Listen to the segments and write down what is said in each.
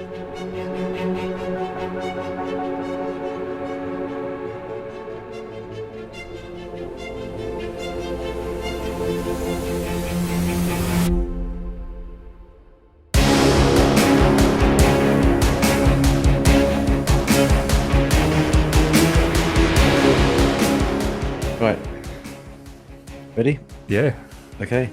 Right. Ready? Yeah. Okay.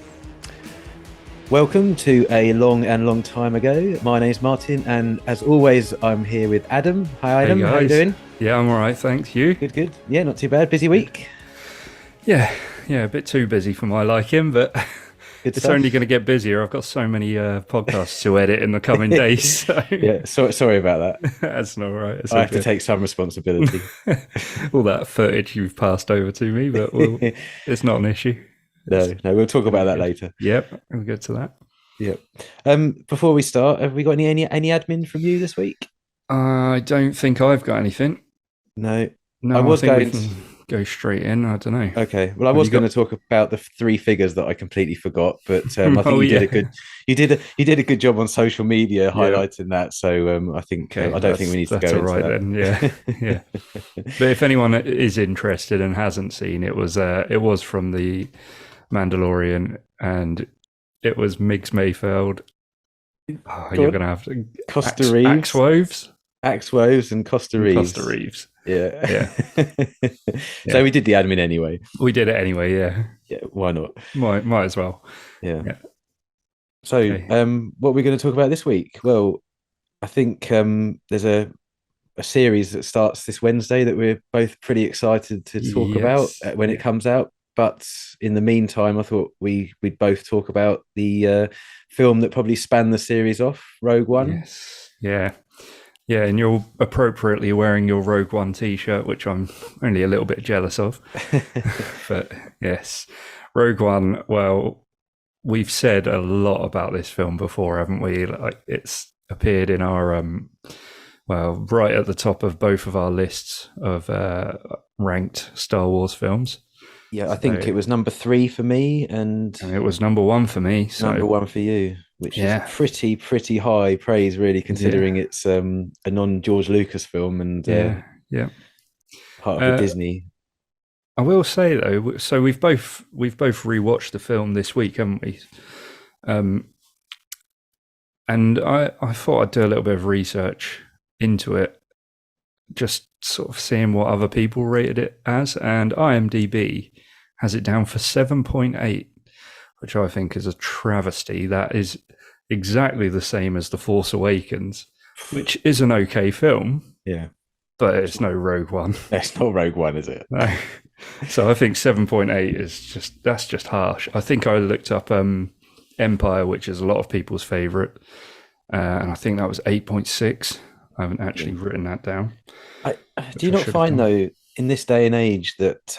Welcome to A Long Time Ago. My name's Martin, and as always, I'm here with Adam. Hi, Adam. Hey, how you doing? Yeah, I'm all right, thanks. You? Good. Yeah, not too bad. Busy week? Yeah, a bit too busy for my liking, but it's only going to get busier. I've got so many podcasts to edit in the coming days. So. Yeah, sorry about that. That's not right. I have to take some responsibility. All that footage you've passed over to me, but it's not an issue. No, we'll talk about that later. Yep, we'll get to that. Yep. Before we start, have we got any admin from you this week? I don't think I've got anything. No, I was going to go straight in. I don't know. Okay. Well, I was going to talk about the three figures that I completely forgot, but I think you did a good job on social media highlighting that. So I think I don't think we need to go into that. Then. Yeah. But if anyone is interested and hasn't seen it, was from the Mandalorian, and it was Migs Mayfeld. Oh, you're going to have to Costa Reeves, Axe Woves, and Costa Reeves. Yeah. So we did the admin anyway. We did it anyway. Yeah. Why not? Might as well. Yeah. So, what are we going to talk about this week? Well, I think there's a series that starts this Wednesday that we're both pretty excited to talk about when it comes out. But in the meantime, I thought we'd both talk about the film that probably spanned the series off, Rogue One. Yes. Yeah, and you're appropriately wearing your Rogue One t-shirt, which I'm only a little bit jealous of. But yes, Rogue One, well, we've said a lot about this film before, haven't we? Like, it's appeared in our, right at the top of both of our lists of ranked Star Wars films. Yeah, I think it was number 3 for me, and it was number 1 for me. So. Number 1 for you, which is pretty high praise, really, considering it's a non-George Lucas film and part of Disney. I will say though, so we've both rewatched the film this week, haven't we? And I thought I'd do a little bit of research into it, just sort of seeing what other people rated it as, and IMDb has it down for 7.8, which I think is a travesty. That is exactly the same as The Force Awakens, which is an okay film. Yeah. But it's no Rogue One. It's not Rogue One, is it? No. So I think 7.8 is just harsh. I think I looked up Empire, which is a lot of people's favourite, and I think that was 8.6. I haven't actually written that down. Do you not find, though, in this day and age that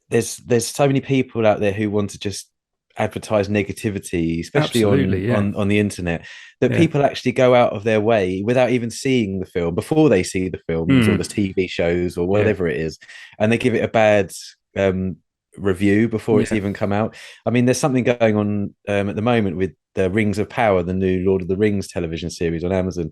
there's so many people out there who want to just advertise negativity, especially on the internet, that people actually go out of their way without even seeing the film, before they see the films or the TV shows or whatever it is, and they give it a bad review before it's even come out. I mean, there's something going on at the moment with the Rings of Power, the new Lord of the Rings television series on Amazon.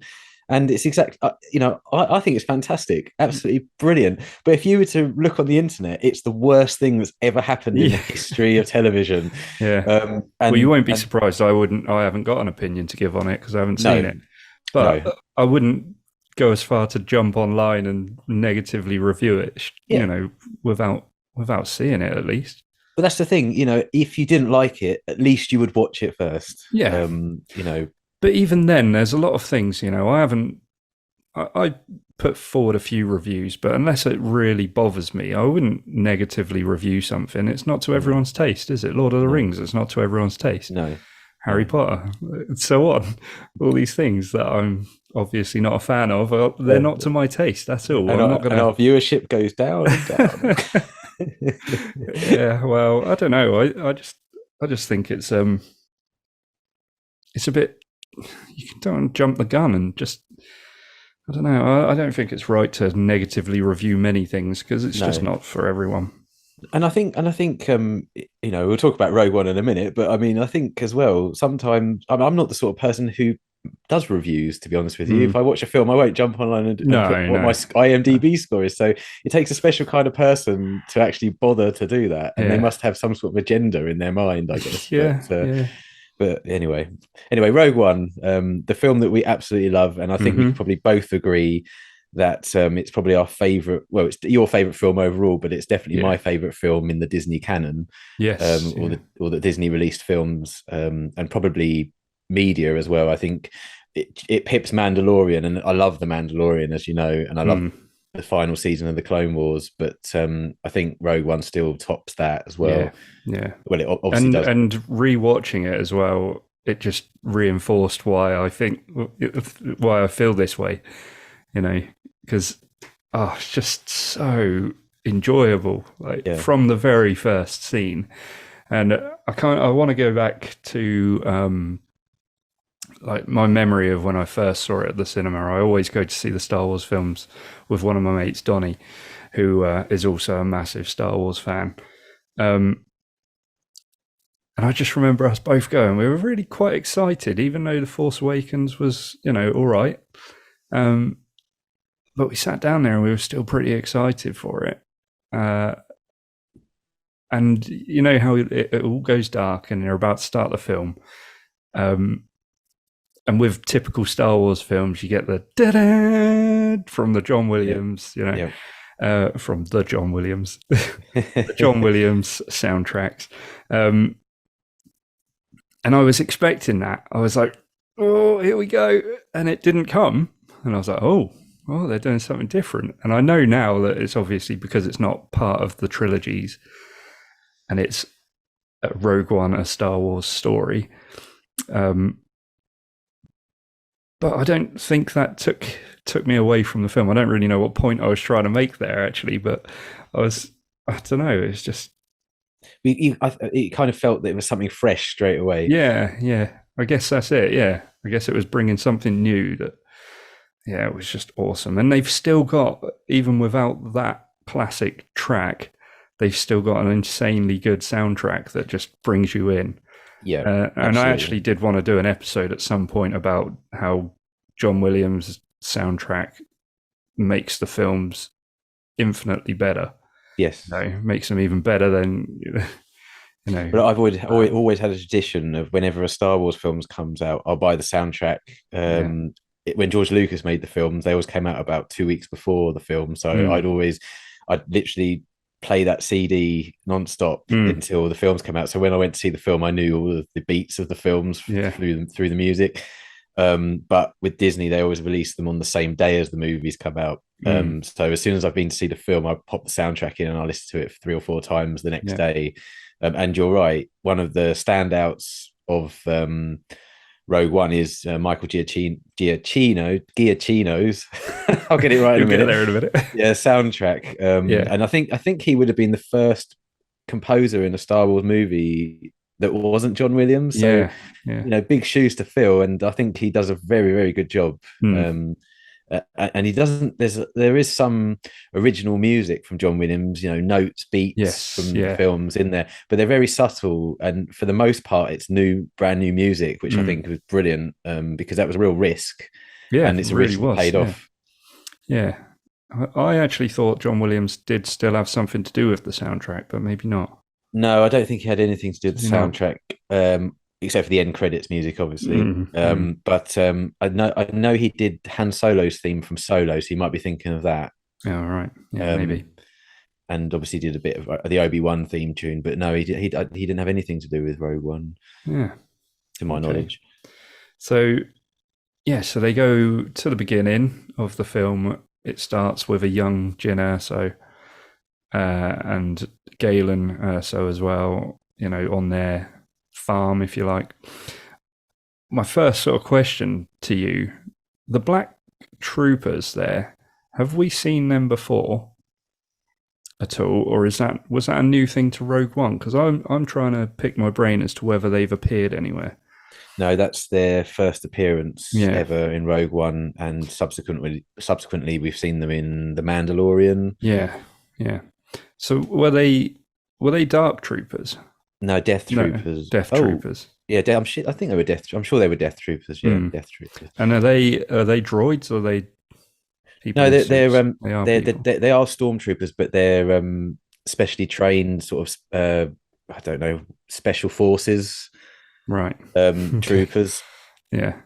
And it's exactly, I think it's fantastic, absolutely brilliant. But if you were to look on the internet, it's the worst thing that's ever happened in the history of television. Yeah. Well, you won't be surprised. I haven't got an opinion to give on it because I haven't seen it. But I wouldn't go as far to jump online and negatively review it, without seeing it at least. But that's the thing, if you didn't like it, at least you would watch it first. Yeah. But even then, there's a lot of things, I put forward a few reviews, but unless it really bothers me, I wouldn't negatively review something. It's not to everyone's taste, is it? Lord of the Rings, it's not to everyone's taste. No. Harry Potter, so on. All these things that I'm obviously not a fan of, they're not to my taste, that's all. And our viewership goes down and down. Yeah, well, I don't know. I just think it's a bit... You don't jump the gun and just, I don't know. I don't think it's right to negatively review many things because it's just not for everyone. And I think we'll talk about Rogue One in a minute, but I mean, I think as well, sometimes I'm not the sort of person who does reviews, to be honest with you. If I watch a film, I won't jump online and put what my IMDb score is. So it takes a special kind of person to actually bother to do that, and they must have some sort of agenda in their mind, I guess. But anyway, Rogue One, the film that we absolutely love, and I think we could probably both agree that it's probably our favorite. Well, it's your favorite film overall, but it's definitely my favorite film in the Disney canon. Yes, or the Disney released films, and probably media as well. I think it pips Mandalorian, and I love the Mandalorian, as you know, and I love the final season of the Clone Wars. But I think Rogue One still tops that as well. Yeah. Well, it obviously does. And rewatching it as well, it just reinforced why I feel this way. Because it's just so enjoyable, from the very first scene. And I want to go back to my memory of when I first saw it at the cinema. I always go to see the Star Wars films with one of my mates, Donnie, who is also a massive Star Wars fan. And I just remember us both going. We were really quite excited, even though The Force Awakens was, all right. But we sat down there and we were still pretty excited for it. And you know how it all goes dark and they're about to start the film. And with typical Star Wars films, you get the da-da from the John Williams, from the John Williams, the John Williams soundtracks. And I was expecting that. I was like, oh, here we go. And it didn't come. And I was like, oh, they're doing something different. And I know now that it's obviously because it's not part of the trilogies and it's Rogue One, a Star Wars story. But I don't think that took me away from the film. I don't really know what point I was trying to make there, actually, but I don't know, it's just... It kind of felt that it was something fresh straight away. Yeah. I guess that's it, yeah. I guess it was bringing something new that, it was just awesome. And they've still got, even without that classic track, they've still got an insanely good soundtrack that just brings you in. Yeah, and I actually did want to do an episode at some point about how John Williams' soundtrack makes the films infinitely better. Yes, makes them even better than But I've always had a tradition of whenever a Star Wars film comes out, I'll buy the soundtrack. When George Lucas made the films, they always came out about 2 weeks before the film, so I'd literally play that CD nonstop until the films come out. So when I went to see the film, I knew all of the beats of the films through the music. But with Disney, they always release them on the same day as the movies come out. So as soon as I've been to see the film, I pop the soundtrack in and I listen to it 3 or 4 times the next day. And you're right, one of the standouts of Rogue One is Michael Giacchino's. I'll get it right in a minute. Soundtrack. And I think he would have been the first composer in a Star Wars movie that wasn't John Williams. So big shoes to fill, and I think he does a very, very good job. And he doesn't. There is some original music from John Williams, notes, beats from the films in there, but they're very subtle. And for the most part, it's brand new music, which I think was brilliant, because that was a real risk. Yeah, and it's a risk that paid off. Yeah, I actually thought John Williams did still have something to do with the soundtrack, but maybe not. No, I don't think he had anything to do with the soundtrack. Except for the end credits music, obviously. But I know he did Han Solo's theme from Solo, so you might be thinking of that. Oh, right. Yeah, maybe. And obviously did a bit of the Obi-Wan theme tune, but no, he didn't have anything to do with Rogue One. Yeah, to my knowledge. So they go to the beginning of the film. It starts with a young Jyn Erso and Galen Erso as well, on their farm, if you like. My first sort of question to you, the black troopers there, have we seen them before at all, or was that a new thing to Rogue One? Because I'm trying to pick my brain as to whether they've appeared anywhere. No, that's their first appearance ever in Rogue One, and subsequently we've seen them in The Mandalorian. Yeah. So were they dark troopers? No, Death Troopers. Troopers. Yeah, I think they were death. I'm sure they were death troopers. Yeah, death troopers. And are they droids or are they people No, in suits? They are people. they are stormtroopers, but they're specially trained sort of I don't know, special forces Right. Okay. troopers. Yeah.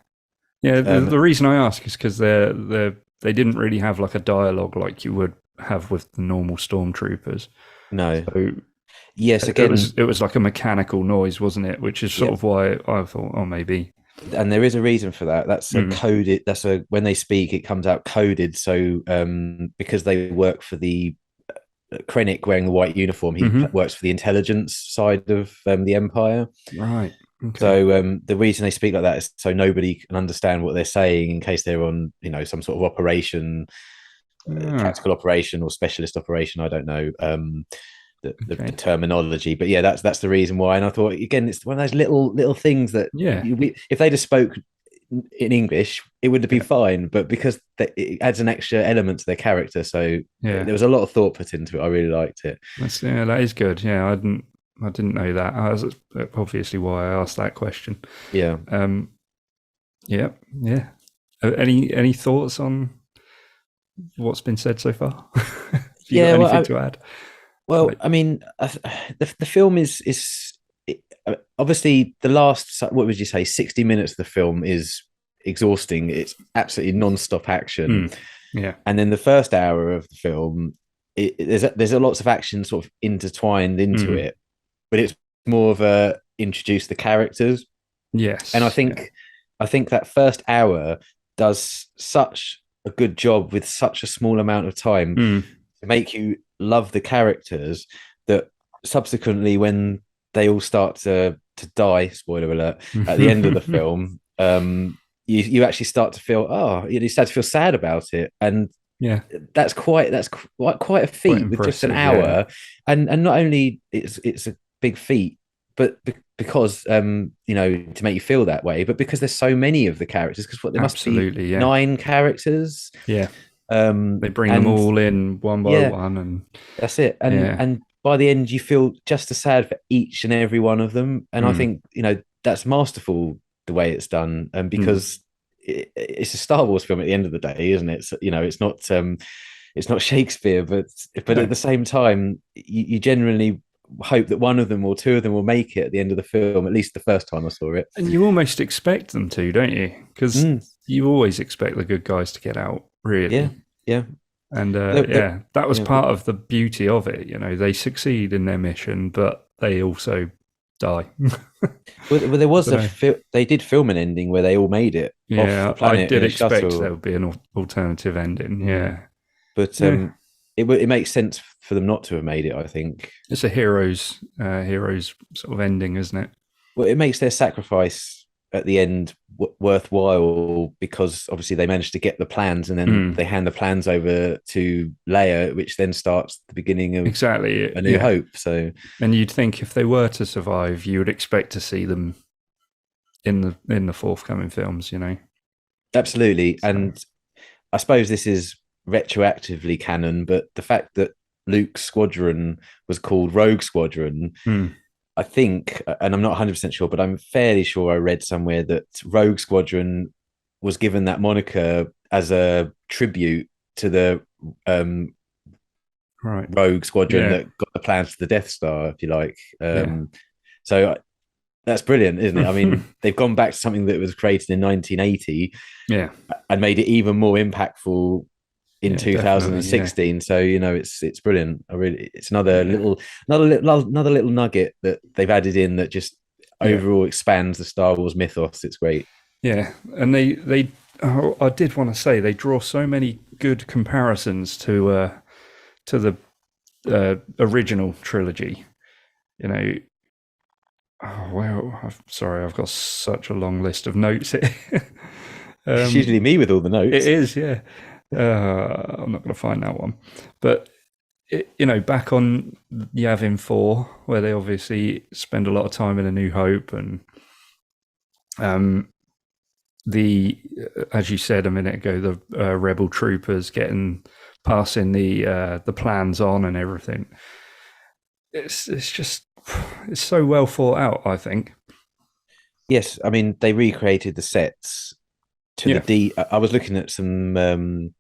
Yeah. The reason I ask is because they didn't really have like a dialogue like you would have with the normal stormtroopers. No. So Yes, again, it was like a mechanical noise, wasn't it? Which is sort of why I thought, oh, maybe. And there is a reason for that. That's a coded. When they speak, it comes out coded. So because they work for the Krennic wearing the white uniform, he works for the intelligence side of the Empire. Right. Okay. So the reason they speak like that is so nobody can understand what they're saying in case they're on, some sort of operation, tactical operation or specialist operation. I don't know the terminology, but yeah, that's the reason why. And I thought, again, it's one of those little things that if they just spoke in English, it would be fine. But because it adds an extra element to their character, so there was a lot of thought put into it. I really liked it. That is good. Yeah, I didn't know that. That's obviously why I asked that question. Yeah. Yeah. Any thoughts on what's been said so far? You got anything to add? Well, I mean, the film is obviously the last, what would you say, 60 minutes of the film is exhausting. It's absolutely non-stop action. Yeah. And then the first hour of the film, there's lots of action sort of intertwined into it, but it's more of a introduce the characters. Yes. And I think that first hour does such a good job with such a small amount of time to make you love the characters that subsequently when they all start to die, spoiler alert, at the end of the film, you actually start to feel you start to feel sad about it. And that's quite a feat with just an hour. And not only it's a big feat, but because to make you feel that way, but because there's so many of the characters, because there must be 9 characters. They bring them all in one by one, and that's it. And by the end, you feel just as sad for each and every one of them. And I think that's masterful the way it's done, and because it's a Star Wars film at the end of the day, isn't it? So, it's not Shakespeare, but at the same time, you generally hope that one of them or two of them will make it at the end of the film, at least the first time I saw it. And you almost expect them to, don't you? Because you always expect the good guys to get out, really. Yeah. And that was part of the beauty of it. They succeed in their mission, but they also die. well, there was they did film an ending where they all made it. Yeah, off the planet I did expect there would be an alternative ending. Yeah, but it makes sense for them not to have made it. I think it's a hero's sort of ending, isn't it? Well, it makes their sacrifice at the end worthwhile, because obviously they managed to get the plans, and then they hand the plans over to Leia, which then starts the beginning of A New Hope. So, and you'd think if they were to survive, you would expect to see them in the forthcoming films. Absolutely. So. And I suppose this is retroactively canon, but the fact that Luke's squadron was called Rogue Squadron, I think, and I'm not 100% sure, but I'm fairly sure I read somewhere that Rogue Squadron was given that moniker as a tribute to the Rogue Squadron that got the plans for the Death Star, if you like. So that's brilliant, isn't it? I mean, they've gone back to something that was created in 1980 and made it even more impactful in 2016. So it's brilliant. It's another little nugget that they've added in that just overall expands the Star Wars mythos. It's great. Yeah, and they I did want to say they draw so many good comparisons to the original trilogy. I've got such a long list of notes here. It's usually me with all the notes. It is, yeah. I'm not going to find that one, but back on Yavin 4, where they obviously spend a lot of time in A New Hope, and as you said a minute ago, the rebel troopers passing the plans on and everything. It's so well thought out, I think. Yes, I mean they recreated the sets to the D. I was looking at some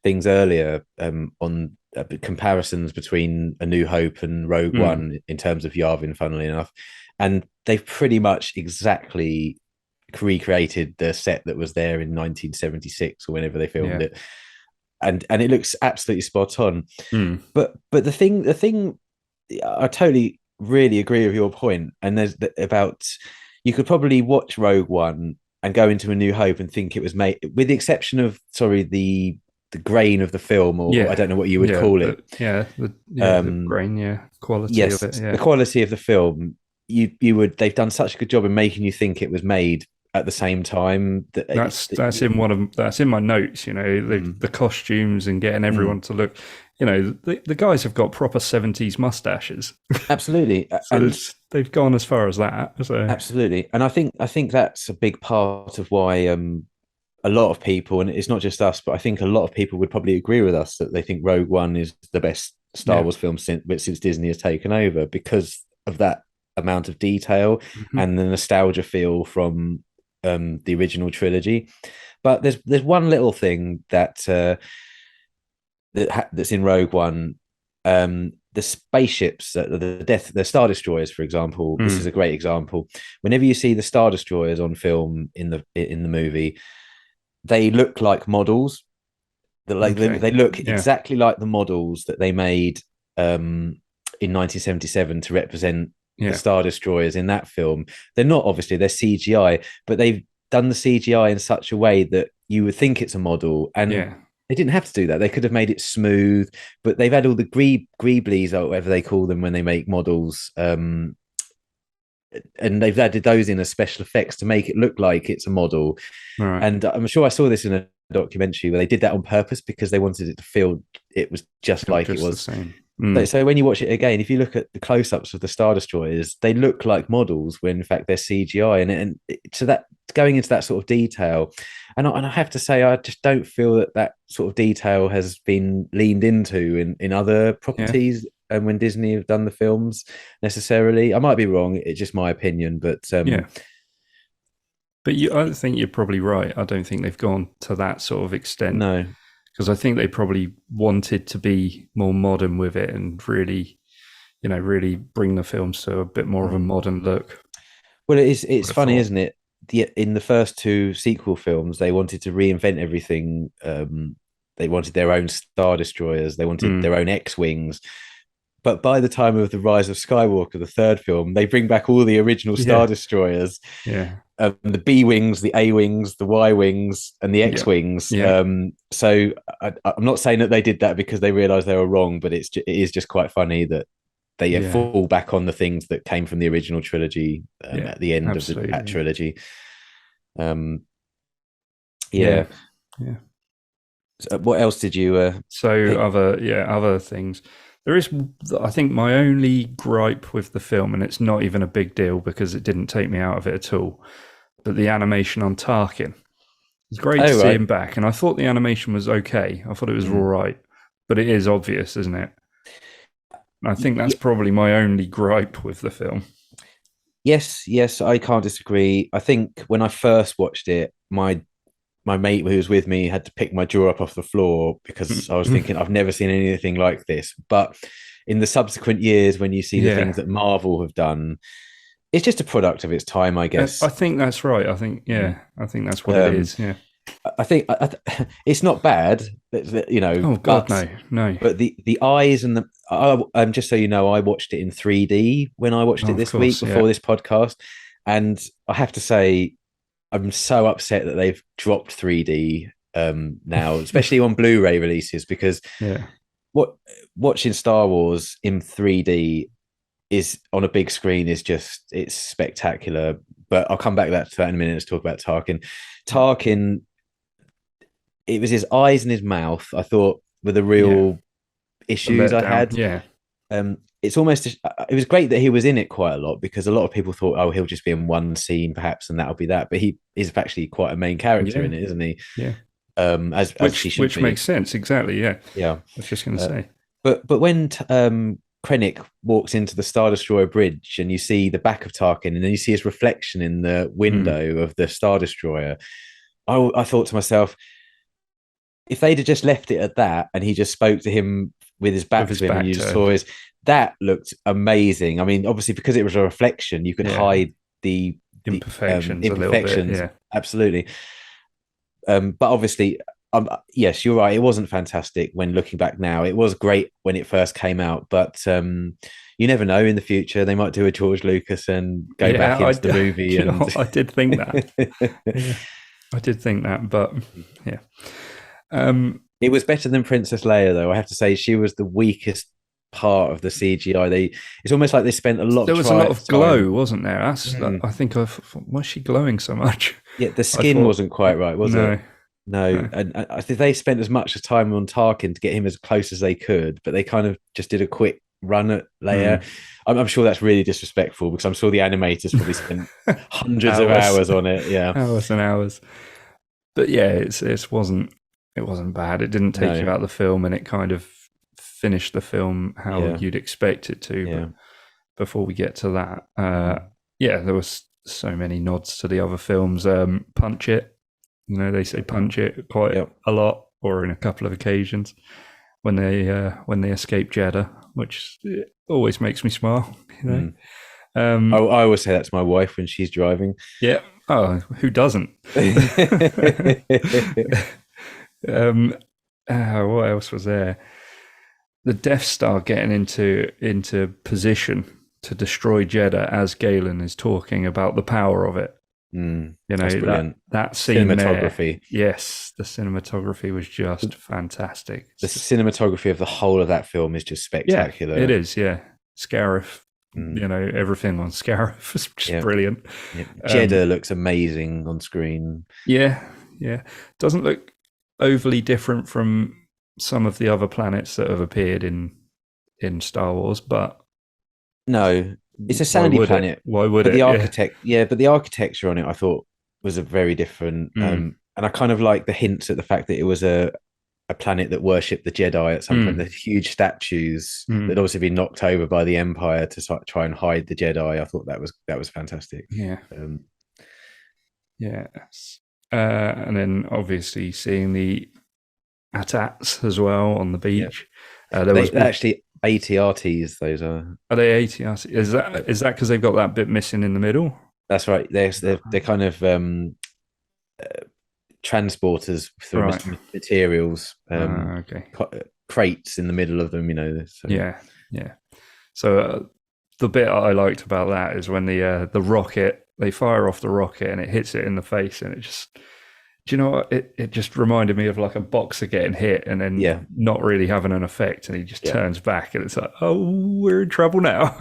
things earlier on comparisons between A New Hope and Rogue One in terms of Yavin, funnily enough, and they've pretty much exactly recreated the set that was there in 1976 or whenever they filmed it, and it looks absolutely spot on. But the thing, I totally really agree with your point, and there's about you could probably watch Rogue One and go into A New Hope and think it was made, with the exception of the grain of the film, or I don't know what you would call it. The grain, quality yes, of it. The quality of the film. You would they've done such a good job in making you think it was made at the same time. That's in my notes. The costumes and getting everyone to look. The guys have got proper 70s mustaches. Absolutely, so and they've gone as far as that. So. Absolutely, and I think that's a big part of why a lot of people, and it's not just us, but I think a lot of people would probably agree with us that they think Rogue One is the best Star Wars film since Disney has taken over, because of that amount of detail and the nostalgia feel from the original trilogy. But there's one little thing that's in Rogue One. The spaceships, the Star Destroyers, for example. This is a great example. Whenever you see the Star Destroyers on film in the movie, they look like models. They look exactly like the models that they made in 1977 to represent the Star Destroyers in that film. They're not, obviously, they're CGI, but they've done the CGI in such a way that you would think it's a model, and they didn't have to do that. They could have made it smooth, but they've had all the greeblies or whatever they call them when they make models, and they've added those in as special effects to make it look like it's a model. Right. And I'm sure I saw this in a documentary where they did that on purpose because they wanted it to feel it was just like it was. The same. So when you watch it again, if you look at the close-ups of the Star Destroyers, they look like models when in fact they're CGI, and so that going into that sort of detail, and I have to say, I just don't feel that sort of detail has been leaned into in other properties. And when Disney have done the films, necessarily, I might be wrong. It's just my opinion, but But I think you're probably right. I don't think they've gone to that sort of extent. No. Because I think they probably wanted to be more modern with it and really, really bring the films to a bit more of a modern look. Well, it's funny, isn't it? In the first two sequel films, they wanted to reinvent everything. They wanted their own Star Destroyers. They wanted their own X-Wings. But by the time of the Rise of Skywalker, the third film, they bring back all the original Star Destroyers. Yeah. The B-Wings, the A-Wings, the Y-Wings, and the X-Wings. So I'm not saying that they did that because they realised they were wrong, but it is just quite funny that they fall back on the things that came from the original trilogy at the end of that trilogy. So what else did you? Other things. There is, I think, my only gripe with the film, and it's not even a big deal because it didn't take me out of it at all, but the animation on Tarkin. It's great to see him back, and I thought the animation was okay. I thought it was all right, but it is obvious, isn't it? And I think that's probably my only gripe with the film. Yes, I can't disagree. I think when I first watched it, my mate who was with me had to pick my jaw up off the floor because I was thinking, I've never seen anything like this. But in the subsequent years, when you see the things that Marvel have done, it's just a product of its time, I guess. I think that's right. I think that's what it is. Yeah. I think it's not bad, Oh God, no. But the eyes and just so you know, I watched it in 3D when I watched it this week before this podcast, and I have to say, I'm so upset that they've dropped 3D now, especially on Blu-ray releases, because watching Star Wars in 3D is on a big screen it's spectacular. But I'll come back to that in a minute to talk about Tarkin. Tarkin, it was his eyes and his mouth, I thought, were the real issues I had. It's almost, it was great that he was in it quite a lot, because a lot of people thought, oh, he'll just be in one scene perhaps and that'll be that, but he is actually quite a main character in it, isn't he? Which makes sense. Exactly. I was just going to say, but when Krennic walks into the Star Destroyer bridge and you see the back of Tarkin, and then you see his reflection in the window of the Star Destroyer. I thought to myself, if they'd have just left it at that and he just spoke to him with his back to him and you just saw his, that looked amazing. I mean, obviously, because it was a reflection, you could hide the imperfections a little bit, absolutely. But obviously, yes, you're right. It wasn't fantastic when looking back now. It was great when it first came out, but you never know. In the future, they might do a George Lucas and go back into the movie. I did think that. I did think that, but yeah. It was better than Princess Leia, though. I have to say, she was the weakest part of the CGI. It's almost like they spent a lot. There was a lot of glow, wasn't there? I think was she glowing so much? Yeah, the skin wasn't quite right, was it? No, and I think they spent as much time on Tarkin to get him as close as they could, but they kind of just did a quick run at Leia. I'm sure that's really disrespectful, because I'm sure the animators probably spent hundreds of hours on it. Yeah, hours and hours. But yeah, it wasn't bad. It didn't take you out of the film, and it kind of finished the film how you'd expect it to. Yeah. But before we get to that, there was so many nods to the other films. Punch It. They say punch it quite a lot, or in a couple of occasions when they escape Jeddah, which always makes me smile. I always say that to my wife when she's driving. Yeah. Oh, who doesn't? What else was there? The Death Star getting into position to destroy Jeddah as Galen is talking about the power of it. That scene, cinematography. Yes, the cinematography was just fantastic. The cinematography of the whole of that film is just spectacular. Yeah, it is. Yeah, Scarif. Everything on Scarif is just brilliant. Yeah. Jeddah looks amazing on screen. Yeah. Doesn't look overly different from some of the other planets that have appeared in Star Wars, but no. It's a sandy planet. Why would it? But the architecture on it, I thought, was a very different. And I kind of like the hints at the fact that it was a planet that worshipped the Jedi at some point. The huge statues that had also been knocked over by the Empire to try and hide the Jedi. I thought that was fantastic. Yeah. And then obviously seeing the AT-ATs as well on the beach. There was actually AT-RTs. Those are they AT-RTs? Is that because they've got that bit missing in the middle? That's right. They're kind of transporters for materials. Crates in the middle of them. So. Yeah. So the bit I liked about that is when the rocket, they fire off the rocket and it hits it in the face, and it just. Do you know what? It just reminded me of like a boxer getting hit and then not really having an effect, and he just turns back, and it's like, oh, we're in trouble now.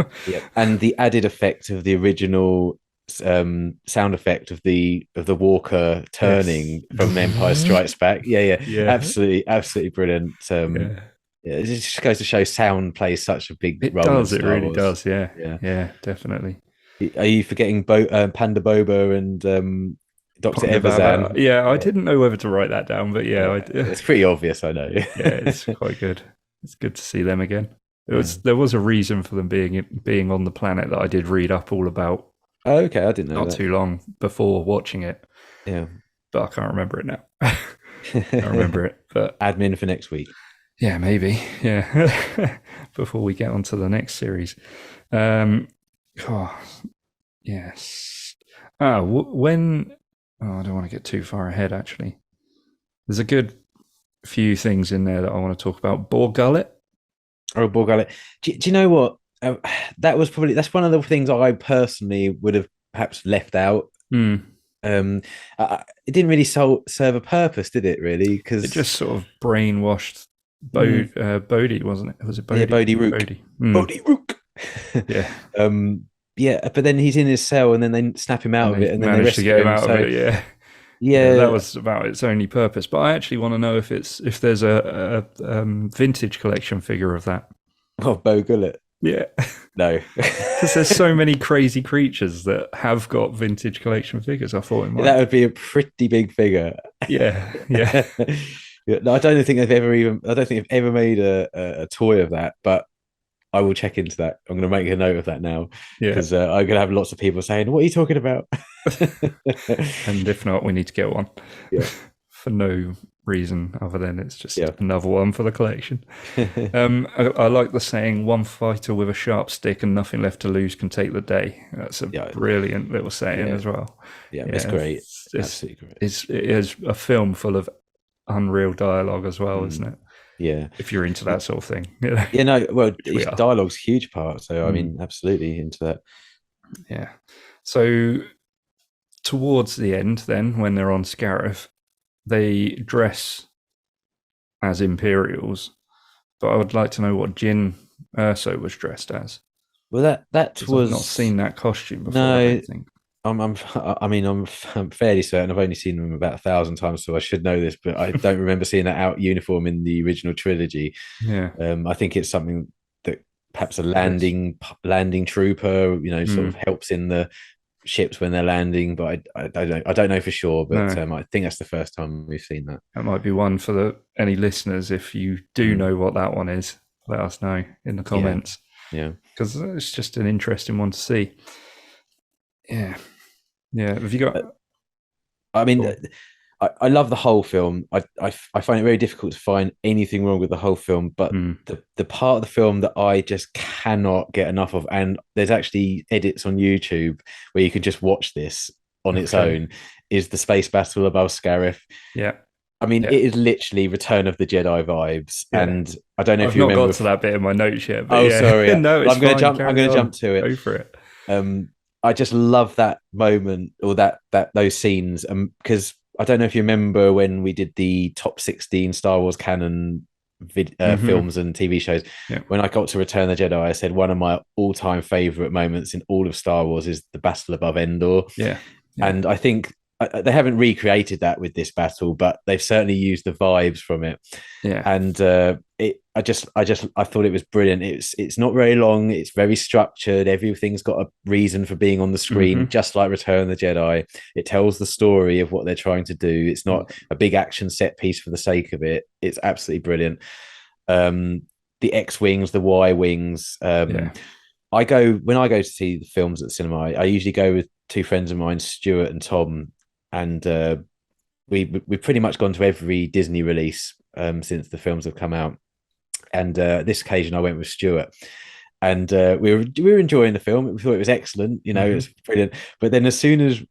And the added effect of the original sound effect of the walker turning from Empire Strikes Back. Absolutely brilliant. It just goes to show sound plays such a big role. It really does. Yeah, definitely. Are you forgetting Panda Boba and Dr. Evazan? I didn't know whether to write that down, but it's pretty obvious, I know. It's quite good. It's good to see them again. There was a reason for them being on the planet that I did read up all about. Oh, okay, I didn't know. Not too long before watching it. Yeah, but I can't remember it now. I remember it, but admin for next week. Yeah, maybe. Yeah, before we get on to the next series. Yes. When. Oh, I don't want to get too far ahead, actually. There's a good few things in there that I want to talk about. Boar Gullet. Oh, Boar Gullet. Do you know what? That's one of the things I personally would have perhaps left out. It didn't really serve a purpose, did it, really? Because it just sort of brainwashed Bodhi, wasn't it? Was it Bodhi? Yeah, Bodhi Rook. Bodhi Rook. But then he's in his cell, and then they snap him out of it, and then they rescue to get him him out of it. Yeah, that was about its only purpose. But I actually want to know if there's a vintage collection figure of that. Oh, Bo Gullet. Yeah, no, because there's so many crazy creatures that have got vintage collection figures. I thought that would be a pretty big figure. Yeah. No, I don't think they've ever made a toy of that, but I will check into that. I'm going to make a note of that now Yeah. because I'm going to have lots of people saying, "What are you talking about?" And if not, we need to get one. Yeah. For no reason other than it's just Yeah. another one for the collection. I like the saying, "One fighter with a sharp stick and nothing left to lose can take the day." That's a brilliant little saying as well. Yeah, it's great. Absolutely great. It is a film full of unreal dialogue as well, isn't it? Yeah. If you're into that sort of thing. Yeah, no, well, dialogue's a huge part. So, I mean, absolutely into that. Yeah. So, towards the end, then, when they're on Scarif, they dress as Imperials, but I would like to know what Jyn Erso was dressed as. Well, that was... I've not seen that costume before, no, I don't think. I'm fairly certain. I've only seen them about 1,000 times, so I should know this, but I don't remember seeing that out uniform in the original trilogy. Yeah. I think it's something that perhaps a landing trooper, sort of helps in the ships when they're landing, but I don't know for sure. But no. I think that's the first time we've seen that. That might be one for any listeners. If you do know what that one is, let us know in the comments. Yeah, because it's just an interesting one to see. Yeah. Have you got? I mean, I love the whole film. I find it very difficult to find anything wrong with the whole film, but the part of the film that I just cannot get enough of, and there's actually edits on YouTube where you can just watch this on its own, is the space battle above Scarif. Yeah. I mean, it is literally Return of the Jedi vibes, and I don't know if you remember. I've not got to that bit in my notes yet. But sorry. No, I'm going to jump to it. Go for it. I just love that moment, or those scenes, because I don't know if you remember when we did the top 16 Star Wars canon films and TV shows. Yeah. When I got to Return of the Jedi, I said one of my all-time favorite moments in all of Star Wars is the battle above Endor. Yeah. And I think they haven't recreated that with this battle, but they've certainly used the vibes from it. Yeah. And I thought it was brilliant. It's not very long. It's very structured. Everything's got a reason for being on the screen, just like Return of the Jedi. It tells the story of what they're trying to do. It's not a big action set piece for the sake of it. It's absolutely brilliant. The X-Wings, the Y-Wings. When I go to see the films at the cinema, I usually go with two friends of mine, Stuart and Tom, and we've pretty much gone to every Disney release since the films have come out. And this occasion, I went with Stuart, and we were enjoying the film. We thought it was excellent. It was brilliant. But then, as soon as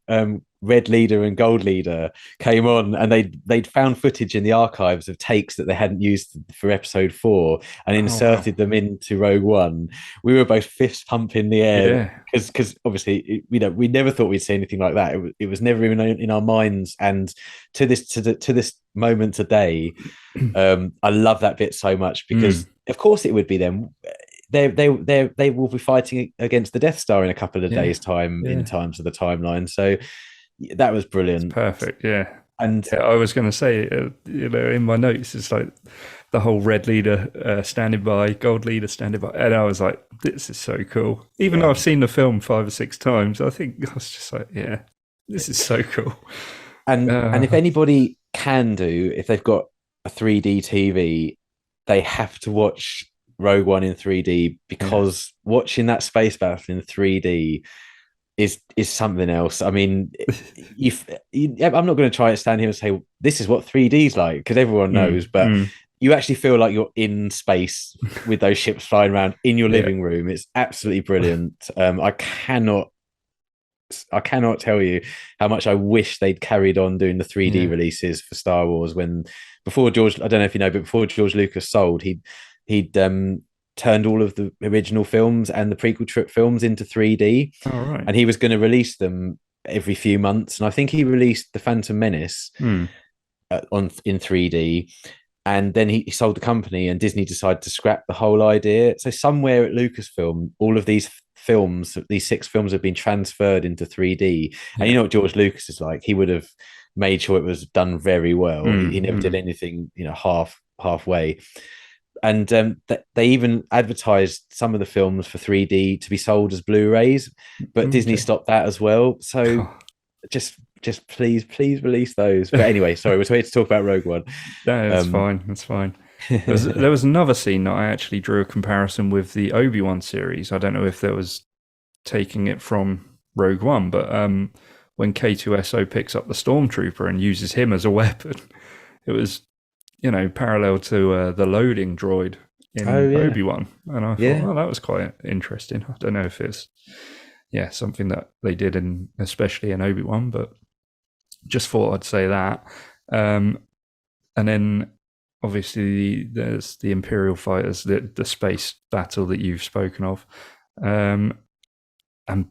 Red Leader and Gold Leader came on, and they'd found footage in the archives of takes that they hadn't used for Episode 4 and inserted them into Rogue One, we were both fist pumping the air because obviously we never thought we'd see anything like that. It was never even in our minds. And to this moment today, I love that bit so much because of course it would be them. They will be fighting against the Death Star in a couple of days' time in terms of the timeline. So that was brilliant. It's perfect, yeah. And I was going to say, in my notes, it's like the whole Red Leader standing by, Gold Leader standing by, and I was like, this is so cool. Even though I've seen the film 5 or 6 times, I think I was just like, this is so cool. And if anybody can do, if they've got a 3D TV, they have to watch Rogue One in 3D because watching that space battle in 3D is something else. I mean, I'm not going to try to stand here and say this is what 3D's like because everyone knows, but you actually feel like you're in space with those ships flying around in your living room. It's absolutely brilliant. I cannot tell you how much I wish they'd carried on doing the 3D releases for Star Wars before George. I don't know if you know, but before George Lucas sold, he'd turned all of the original films and the prequel trip films into 3D. And he was going to release them every few months. And I think he released The Phantom Menace in 3D. And then he sold the company and Disney decided to scrap the whole idea. So somewhere at Lucasfilm, all of these 6 films have been transferred into 3D. And you know what George Lucas is like? He would have made sure it was done very well. He never did anything, halfway. And they even advertised some of the films for 3D to be sold as Blu-rays, but Disney stopped that as well. So just please release those. But anyway, sorry, we're here to talk about Rogue One. No, that's fine. That's fine. There was another scene that I actually drew a comparison with the Obi-Wan series. I don't know if there was taking it from Rogue One, but when K2SO picks up the Stormtrooper and uses him as a weapon, it was, parallel to the loading droid in Obi-Wan. And I thought, oh, that was quite interesting. I don't know if it's, something that they did, especially in Obi-Wan, but just thought I'd say that. And then obviously there's the Imperial fighters, the space battle that you've spoken of. And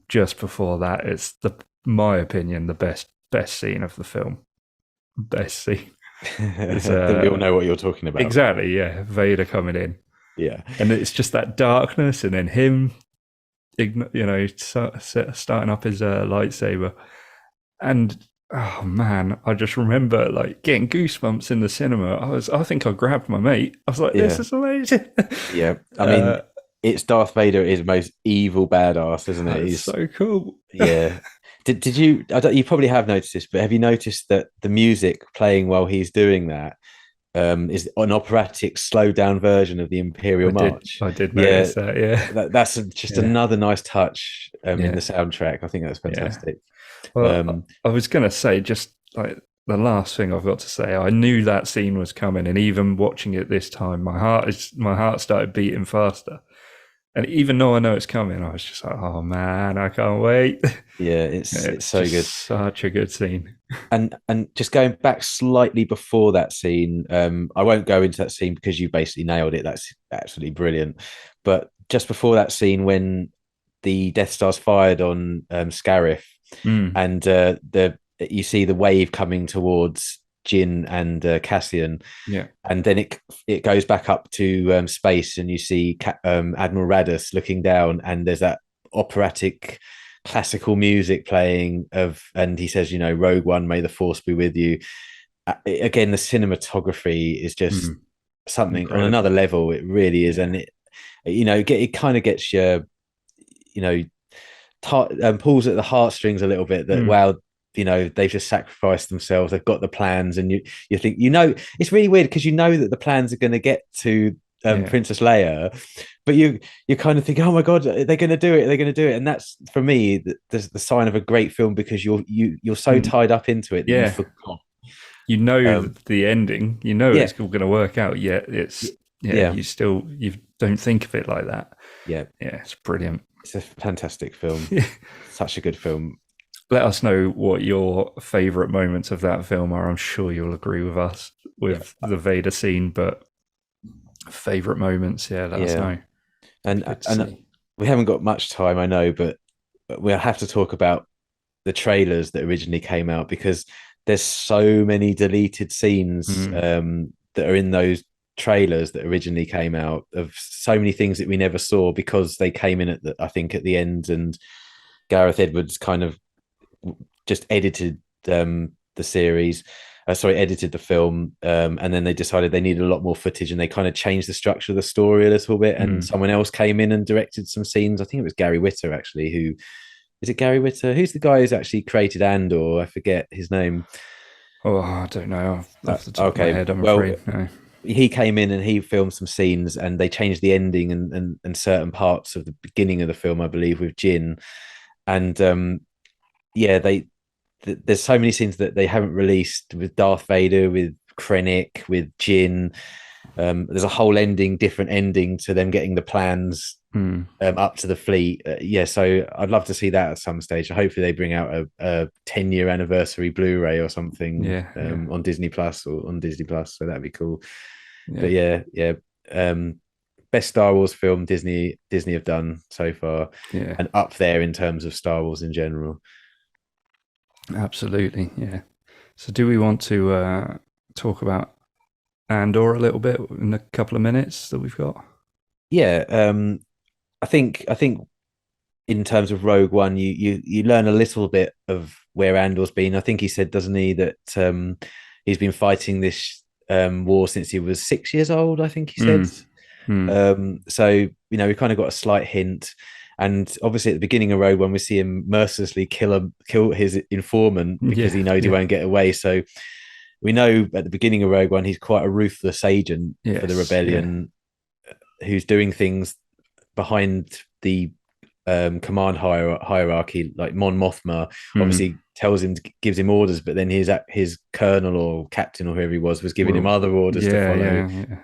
just before that, it's my opinion, the best scene of the film. Best scene. We all know what you're talking about. Exactly, yeah. Vader coming in. Yeah. And it's just that darkness, and then him, starting up his lightsaber. And oh man, I just remember like getting goosebumps in the cinema. I think I grabbed my mate. I was like, this is amazing. Yeah. I mean, it's Darth Vader is the most evil badass, isn't it? He's so cool. Yeah. Did you? You probably have noticed this, but have you noticed that the music playing while he's doing that is an operatic, slowed down version of the Imperial March? I did notice that. Yeah, that's just another nice touch in the soundtrack. I think that's fantastic. Well, I was going to say, just like the last thing I've got to say, I knew that scene was coming, and even watching it this time, my heart started beating faster. And even though I know it's coming, I was just like, oh man, I can't wait. Yeah, it's so good. Such a good scene. And just going back slightly before that scene, I won't go into that scene because you basically nailed it. That's absolutely brilliant. But just before that scene, when the Death Star's fired on Scarif, and you see the wave coming towards Jin and Cassian, and then it goes back up to space, and you see Admiral Raddus looking down, and there's that operatic classical music playing and he says, Rogue One, may the Force be with you. Again, the cinematography is just something incredible. On another level. It really is, and it kind of gets you, pulls at the heartstrings a little bit. That wow. They've just sacrificed themselves. They've got the plans, and you think, it's really weird because that the plans are going to get to Princess Leia, but you kind of think, oh my god, they're going to do it. They're going to do it, and that's for me the sign of a great film, because you're so tied up into it that you forgot. The ending. It's all going to work out. Yet it's you don't think of it like that. Yeah, it's brilliant. It's a fantastic film. Such a good film. Let us know what your favourite moments of that film are. I'm sure you'll agree with us with the Vader scene, but favourite moments, let us know. And we haven't got much time, I know, but we'll have to talk about the trailers that originally came out, because there's so many deleted scenes that are in those trailers that originally came out, of so many things that we never saw because they came in at the end, and Gareth Edwards kind of just edited the film, and then they decided they needed a lot more footage, and they kind of changed the structure of the story a little bit, and someone else came in and directed some scenes. I think it was Gary Whitta, actually. Who's the guy who's actually created Andor? I forget his name. Oh, I don't know off the top of my head, I'm afraid. No. He came in and he filmed some scenes, and they changed the ending and certain parts of the beginning of the film, I believe, with Jin. And there's so many scenes that they haven't released with Darth Vader, with Krennic, with Jin. There's a whole different ending to them getting the plans up to the fleet. So I'd love to see that at some stage. Hopefully they bring out a 10-year anniversary Blu-ray or something on Disney Plus or on Disney Plus. So that'd be cool. But best Star Wars film Disney have done so far, and up there in terms of Star Wars in general. Absolutely, yeah. So do we want to talk about Andor a little bit in a couple of minutes that we've got? I think in terms of Rogue One, you learn a little bit of where Andor's been. I think he said, doesn't he, that he's been fighting this war since he was 6 years old, I think he said. So we kind of got a slight hint. And obviously at the beginning of Rogue One, we see him mercilessly kill his informant because he knows he won't get away. So we know at the beginning of Rogue One he's quite a ruthless agent for the rebellion, who's doing things behind the command hierarchy. Like Mon Mothma obviously gives him orders, but then his colonel or captain or whoever he was giving him other orders to follow.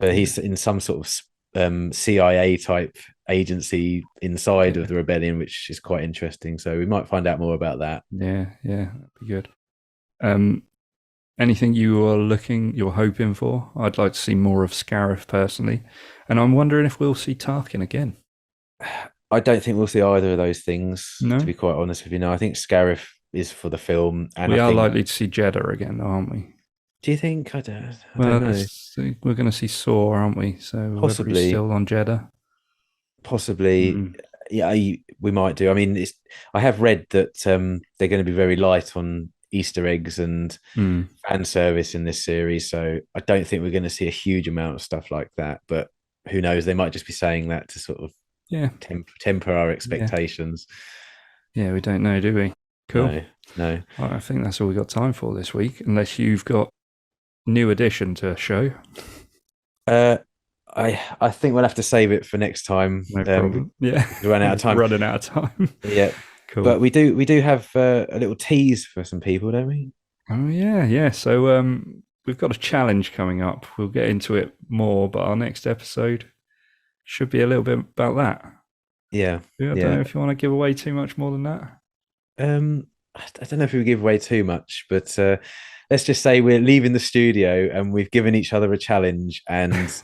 But he's in some sort of CIA type agency inside of the rebellion, which is quite interesting. So we might find out more about that. Yeah, that'd be good. Anything you're hoping for? I'd like to see more of Scarif personally, and I'm wondering if we'll see Tarkin again. I don't think we'll see either of those things, no? To be quite honest with you. No, I think Scarif is for the film. And we are likely to see Jeddah again, though, aren't we? Do you think? I don't know. We're going to see Saw, aren't we? So possibly whether he's still on Jeddah. Possibly. Yeah, we might do. I mean, I have read that they're going to be very light on Easter eggs and fan service in this series. So I don't think we're going to see a huge amount of stuff like that. But who knows? They might just be saying that to sort of temper our expectations. Yeah, we don't know, do we? Cool. No. Well, I think that's all we got time for this week, unless you've got new addition to show. I think we'll have to save it for next time. No problem. We're running out of time. Running out of time. Yeah. Cool. But we do have a little tease for some people, don't we? Oh yeah. So we've got a challenge coming up. We'll get into it more, but our next episode should be a little bit about that. Yeah. I don't know if you want to give away too much more than that. I don't know if we give away too much, but let's just say we're leaving the studio and we've given each other a challenge, and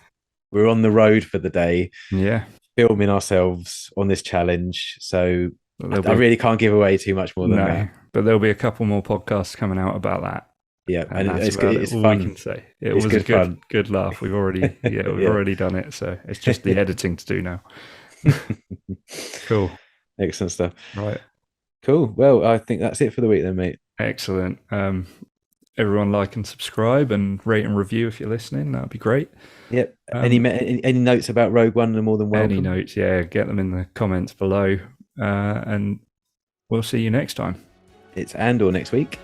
we're on the road for the day. Yeah. Filming ourselves on this challenge. So I really can't give away too much more than that. But there'll be a couple more podcasts coming out about that. Yeah, and it's good. It's all fun. We can say. It was a good laugh. We've already already done it. So it's just the editing to do now. Cool. Excellent stuff. Right. Cool. Well, I think that's it for the week then, mate. Excellent. Everyone like and subscribe and rate and review if you're listening. That'd be great. Yep. Any notes about Rogue One are more than welcome. Any notes, get them in the comments below. And we'll see you next time. It's Andor next week.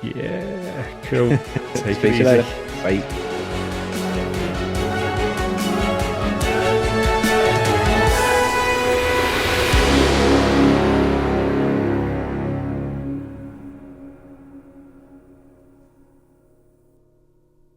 Yeah, cool. Take it easy. Later. Bye.